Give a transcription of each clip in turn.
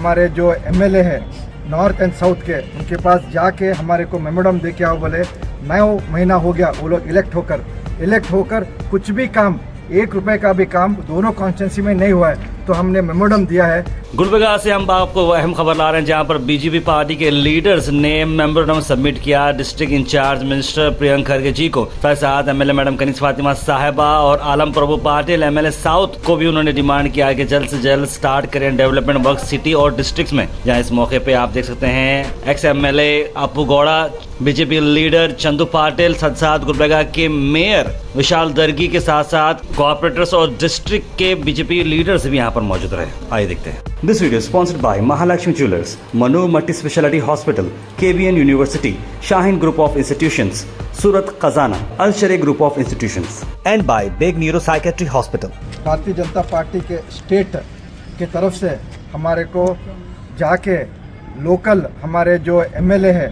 हमारे जो एमएलए है नॉर्थ एंड साउथ के, उनके पास जाके हमारे को मेमोरंडम दे के आओ बोले। 9 महीना हो गया वो लोग इलेक्ट होकर कुछ भी काम, 1 रुपए का भी काम दोनों कॉन्स्टिट्यूंसी में नहीं हुआ है, तो हमने मेमोरंडम दिया है। गुलबर्गा से हम आपको अहम खबर ला रहे हैं, जहां पर बीजेपी पार्टी के लीडर्स ने मेमोरंडम सबमिट किया district incharge minister Priyank Kharge ji को। साथ एमएलए मैडम कनिष्ठ फातिमा साहिबा और Allamaprabhu Patil MLA south को भी उन्होंने डिमांड किया कि जल्द से जल्द स्टार्ट करें डेवलपमेंट वर्क सिटी और डिस्ट्रिक्ट में। जहाँ इस मौके पे आप देख सकते हैं एक्स एमएलए अपू गौड़ा, बीजेपी लीडर चंदू पाटिल, साथ गुलबर्गा के मेयर विशाल दर्गी के साथ साथ कॉर्पोरेटर्स और डिस्ट्रिक्ट के बीजेपी लीडर्स भी यहाँ पर मौजूद रहे। आइए देखते हैं। This video is sponsored by Mahalakshmi Jewelers, Manu Multi Speciality Hospital, KBN University, Shaheen Group of Institutions, Surat Khazana, Al Sharia Group of Institutions, and by Big Neuropsychiatry Hospital. Bharatiya Janata party के state के तरफ से हमारे को जाके local हमारे जो MLA है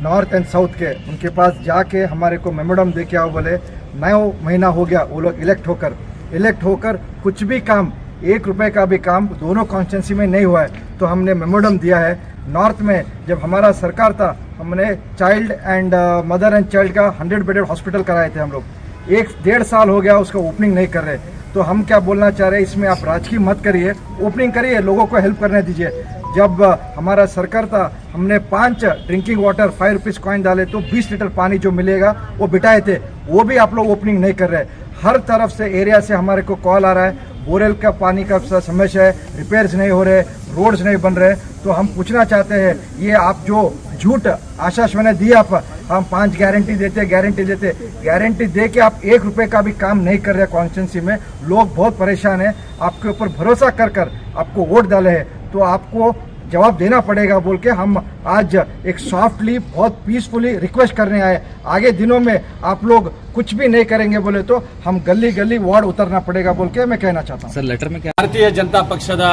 नॉर्थ एंड साउथ के, उनके पास जाके हमारे को मेमोरंडम दे के आओ बोले। 9 महीना हो गया वो लोग इलेक्ट होकर कुछ भी काम, 1 रुपए का भी काम दोनों कॉन्स्टिट्यूंसी में नहीं हुआ है, तो हमने मेमोरंडम दिया है। नॉर्थ में जब हमारा सरकार था, हमने child and mother and child का 100 बेडेड हॉस्पिटल कराए थे हम लोग। 1-1.5 साल हो गया उसका ओपनिंग नहीं कर रहे, तो हम क्या बोलना चाह रहे हैं, इसमें आप राजकीय मत करिए, ओपनिंग करिए, लोगों को हेल्प करने दीजिए। जब हमारा सरकार था, हमने 5 ड्रिंकिंग वाटर 5 रुपीज़ कॉइन डाले तो 20 लीटर पानी जो मिलेगा वो बिठाए थे, वो भी आप लोग ओपनिंग नहीं कर रहे। हर तरफ से एरिया से हमारे को कॉल आ रहा है, बोरेल का पानी का समस्या है, रिपेयर्स नहीं हो रहे, रोड्स नहीं बन रहे। तो हम पूछना चाहते हैं, ये आप जो झूठ आश्वासन दिए, आप हम 5 गारंटी गारंटी दे के आप 1 रुपए का भी काम नहीं कर रहे कॉन्स्टिट्यूंसी में। लोग बहुत परेशान हैं, आपके ऊपर भरोसा कर आपको वोट डाले हैं, तो आपको जवाब देना पड़ेगा बोल के हम आज एक सॉफ्टली बहुत पीसफुली रिक्वेस्ट करने आए। आगे दिनों में आप लोग कुछ भी नहीं करेंगे बोले तो हम गली वार्ड उतरना पड़ेगा बोल के मैं कहना चाहता हूँ। सर लेटर में क्या ಭಾರತೀಯ ಜನತಾ ಪಕ್ಷದ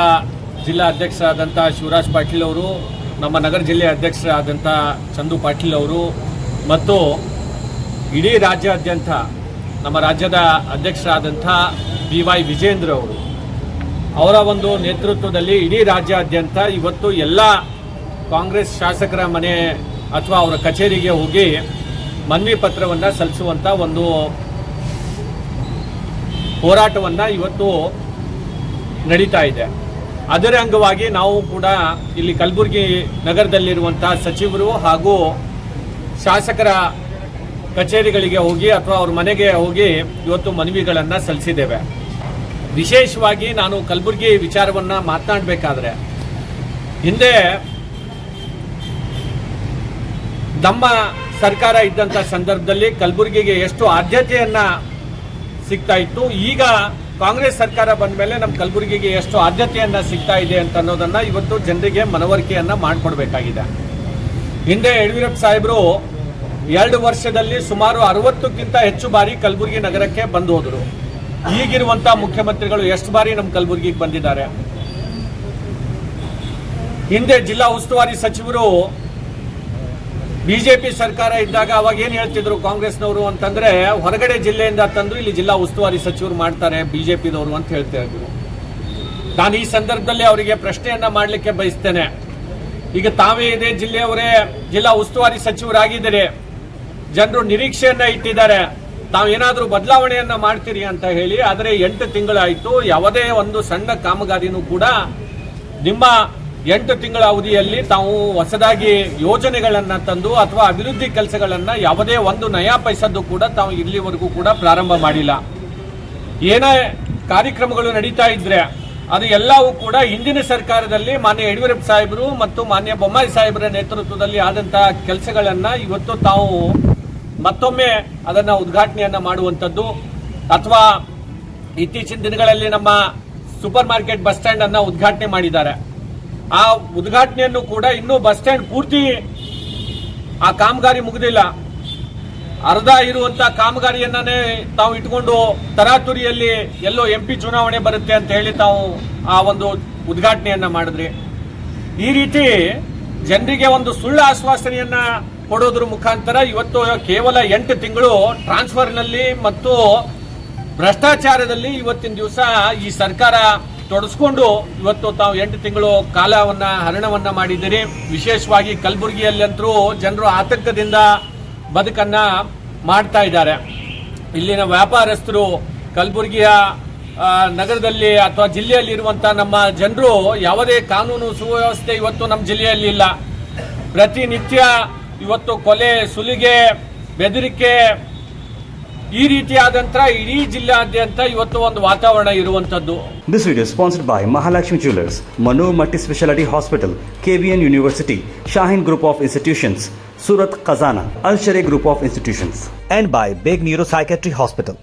ಜಿಲ್ಲಾ ಅಧ್ಯಕ್ಷರಾದಂಥ ಶಿವರಾಜ್ ಪಾಟೀಲ್ ಅವರು, ನಮ್ಮ ನಗರ ಜಿಲ್ಲೆಯ ಅಧ್ಯಕ್ಷರಾದಂಥ ಚಂದು ಪಾಟೀಲ್ ಅವರು ಮತ್ತು ಇಡೀ ರಾಜ್ಯಾದ್ಯಂತ ನಮ್ಮ ರಾಜ್ಯದ ಅಧ್ಯಕ್ಷರಾದಂಥ BY ವಿಜೇಂದ್ರ ಅವರು ಅವರ ಒಂದು ನೇತೃತ್ವದಲ್ಲಿ ಇಡೀ ರಾಜ್ಯಾದ್ಯಂತ ಇವತ್ತು ಎಲ್ಲ ಕಾಂಗ್ರೆಸ್ ಶಾಸಕರ ಮನೆ ಅಥವಾ ಅವರ ಕಚೇರಿಗೆ ಹೋಗಿ ಮನವಿ ಪತ್ರವನ್ನು ಸಲ್ಲಿಸುವಂಥ ಒಂದು ಹೋರಾಟವನ್ನು ಇವತ್ತು ನಡೀತಾ ಇದೆ। ಅದರ ಅಂಗವಾಗಿ ನಾವು ಕೂಡ ಇಲ್ಲಿ ಕಲಬುರಗಿ ನಗರದಲ್ಲಿರುವಂಥ ಸಚಿವರು ಹಾಗೂ ಶಾಸಕರ ಕಚೇರಿಗಳಿಗೆ ಹೋಗಿ ಅಥವಾ ಅವ್ರ ಮನೆಗೆ ಹೋಗಿ ಇವತ್ತು ಮನವಿಗಳನ್ನು ಸಲ್ಲಿಸಿದ್ದೇವೆ। ವಿಶೇಷವಾಗಿ ನಾನು ಕಲಬುರಗಿ ವಿಚಾರವನ್ನು ಮಾತನಾಡಬೇಕಾದ್ರೆ, ಹಿಂದೆ ನಮ್ಮ ಸರ್ಕಾರ ಇದ್ದಂಥ ಸಂದರ್ಭದಲ್ಲಿ ಕಲಬುರಗಿಗೆ ಎಷ್ಟು ಆದ್ಯತೆಯನ್ನು ಸಿಗ್ತಾ ಇತ್ತು, ಈಗ ಕಾಂಗ್ರೆಸ್ ಸರ್ಕಾರ ಬಂದ ಮೇಲೆ ನಮ್ಮ ಕಲಬುರಗಿಗೆ ಎಷ್ಟು ಆದ್ಯತೆಯನ್ನು ಸಿಗ್ತಾ ಇದೆ ಅಂತ ಅನ್ನೋದನ್ನು ಇವತ್ತು ಜನರಿಗೆ ಮನವರಿಕೆಯನ್ನು ಮಾಡಿಕೊಡ್ಬೇಕಾಗಿದೆ। ಹಿಂದೆ ಯಡಿಯೂರಪ್ಪ ಸಾಹೇಬರು 2 ವರ್ಷದಲ್ಲಿ ಸುಮಾರು 60ಕ್ಕಿಂತ ಹೆಚ್ಚು ಬಾರಿ ಕಲಬುರಗಿ ನಗರಕ್ಕೆ ಬಂದು ಹೋದರು। ಈಗಿರುವಂಥ ಮುಖ್ಯಮಂತ್ರಿಗಳು ಎಷ್ಟು ಬಾರಿ ನಮ್ಮ ಕಲಬುರಗಿಗೆ ಬಂದಿದ್ದಾರೆ? ಹಿಂದೆ ಜಿಲ್ಲಾ ಉಸ್ತುವಾರಿ ಸಚಿವರು ಬಿಜೆಪಿ ಸರ್ಕಾರ ಇದ್ದಾಗ ಅವಾಗ ಏನು ಹೇಳ್ತಿದ್ರು ಕಾಂಗ್ರೆಸ್ನವರು ಅಂತಂದ್ರೆ, ಹೊರಗಡೆ ಜಿಲ್ಲೆಯಿಂದ ತಂದು ಇಲ್ಲಿ ಜಿಲ್ಲಾ ಉಸ್ತುವಾರಿ ಸಚಿವರು ಮಾಡ್ತಾರೆ ಬಿಜೆಪಿದವರು ಅಂತ ಹೇಳ್ತಾ ಇದ್ರು। ನಾನು ಈ ಸಂದರ್ಭದಲ್ಲಿ ಅವರಿಗೆ ಪ್ರಶ್ನೆಯನ್ನ ಮಾಡಲಿಕ್ಕೆ ಬಯಸ್ತೇನೆ, ಈಗ ತಾವೇ ಇದೇ ಜಿಲ್ಲೆಯವರೇ ಜಿಲ್ಲಾ ಉಸ್ತುವಾರಿ ಸಚಿವರಾಗಿದ್ದಾರೆ, ಜನರು ನಿರೀಕ್ಷೆಯನ್ನ ಇಟ್ಟಿದ್ದಾರೆ, ತಾವೇನಾದ್ರೂ ಬದಲಾವಣೆಯನ್ನ ಮಾಡ್ತೀರಿ ಅಂತ ಹೇಳಿ। ಆದರೆ 8 ತಿಂಗಳಾಯಿತು, ಯಾವುದೇ ಒಂದು ಸಣ್ಣ ಕಾಮಗಾರಿನೂ ಕೂಡ ನಿಮ್ಮ 8 ತಿಂಗಳ ಅವಧಿಯಲ್ಲಿ ತಾವು ಹೊಸದಾಗಿ ಯೋಜನೆಗಳನ್ನು ತಂದು ಅಥವಾ ಅಭಿವೃದ್ಧಿ ಕೆಲಸಗಳನ್ನು ಯಾವುದೇ ಒಂದು ನಯಾ ಪೈಸದ್ದು ಕೂಡ ತಾವು ಇಲ್ಲಿವರೆಗೂ ಕೂಡ ಪ್ರಾರಂಭ ಮಾಡಿಲ್ಲ। ಏನೇ ಕಾರ್ಯಕ್ರಮಗಳು ನಡೀತಾ ಇದ್ರೆ ಅದು ಎಲ್ಲವೂ ಕೂಡ ಹಿಂದಿನ ಸರ್ಕಾರದಲ್ಲಿ ಮಾನ್ಯ ಯಡಿಯೂರಪ್ಪ ಸಾಹೇಬರು ಮತ್ತು ಮಾನ್ಯ ಬೊಮ್ಮಾಯಿ ಸಾಹೇಬರ ನೇತೃತ್ವದಲ್ಲಿ ಆದಂತಹ ಕೆಲಸಗಳನ್ನ ಇವತ್ತು ತಾವು ಮತ್ತೊಮ್ಮೆ ಅದನ್ನ ಉದ್ಘಾಟನೆಯನ್ನ ಮಾಡುವಂಥದ್ದು, ಅಥವಾ ಇತ್ತೀಚಿನ ದಿನಗಳಲ್ಲಿ ನಮ್ಮ ಸೂಪರ್ ಮಾರ್ಕೆಟ್ ಬಸ್ ಸ್ಟ್ಯಾಂಡ್ ಅನ್ನ ಉದ್ಘಾಟನೆ ಮಾಡಿದ್ದಾರೆ। ಆ ಉದ್ಘಾಟನೆಯನ್ನು ಕೂಡ ಇನ್ನೂ ಬಸ್ ಸ್ಟ್ಯಾಂಡ್ ಪೂರ್ತಿ ಆ ಕಾಮಗಾರಿ ಮುಗಿದಿಲ್ಲ, ಅರ್ಧ ಇರುವಂತ ಕಾಮಗಾರಿಯನ್ನೇ ತಾವು ಇಟ್ಕೊಂಡು ತರಾತುರಿಯಲ್ಲಿ ಎಲ್ಲೋ MP ಚುನಾವಣೆ ಬರುತ್ತೆ ಅಂತ ಹೇಳಿ ತಾವು ಆ ಒಂದು ಉದ್ಘಾಟನೆಯನ್ನ ಮಾಡಿದ್ರಿ। ಈ ರೀತಿ ಜನರಿಗೆ ಒಂದು ಸುಳ್ಳು ಆಶ್ವಾಸನೆಯನ್ನ ಕೊಡೋದ್ರ ಮುಖಾಂತರ ಇವತ್ತು ಕೇವಲ 8 ತಿಂಗಳು ಟ್ರಾನ್ಸ್ಫರ್ನಲ್ಲಿ ಮತ್ತು ಭ್ರಷ್ಟಾಚಾರದಲ್ಲಿ ಇವತ್ತಿನ ದಿವಸ ಈ ಸರ್ಕಾರ ತೊಡಸ್ಕೊಂಡು ಇವತ್ತು ತಾವು 8 ತಿಂಗಳು ಕಾಲವನ್ನ ಹರಣವನ್ನ ಮಾಡಿದ್ದೀರಿ. ವಿಶೇಷವಾಗಿ ಕಲಬುರಗಿಯಲ್ಲಂತರೂ ಜನರು ಆತಂಕದಿಂದ ಬದುಕನ್ನ ಮಾಡ್ತಾ ಇದ್ದಾರೆ. ಇಲ್ಲಿನ ವ್ಯಾಪಾರಸ್ಥರು, ಕಲಬುರಗಿಯ ನಗರದಲ್ಲಿ ಅಥವಾ ಜಿಲ್ಲೆಯಲ್ಲಿ ಇರುವಂತಹ ನಮ್ಮ ಜನರು ಯಾವುದೇ ಕಾನೂನು ಸುವ್ಯವಸ್ಥೆ ಇವತ್ತು ನಮ್ಮ ಜಿಲ್ಲೆಯಲ್ಲಿ ಇಲ್ಲ. ಪ್ರತಿನಿತ್ಯ ಇವತ್ತು ಕೊಲೆ, ಸುಲಿಗೆ, ಬೆದರಿಕೆ ಈ ರೀತಿಯಾದಂತ ಇಡೀ ಜಿಲ್ಲೆಯಾದ್ಯಂತ ಇವತ್ತು ಒಂದು ವಾತಾವರಣ ಇರುವಂತದ್ದು. This video is sponsored by Mahalakshmi Jewelers, Manoor Multi-Speciality Hospital, KVN University, Shaheen Group of Institutions, Surat Khazana, Al Sharia Group of Institutions, and by Beg Neuropsychiatry Hospital.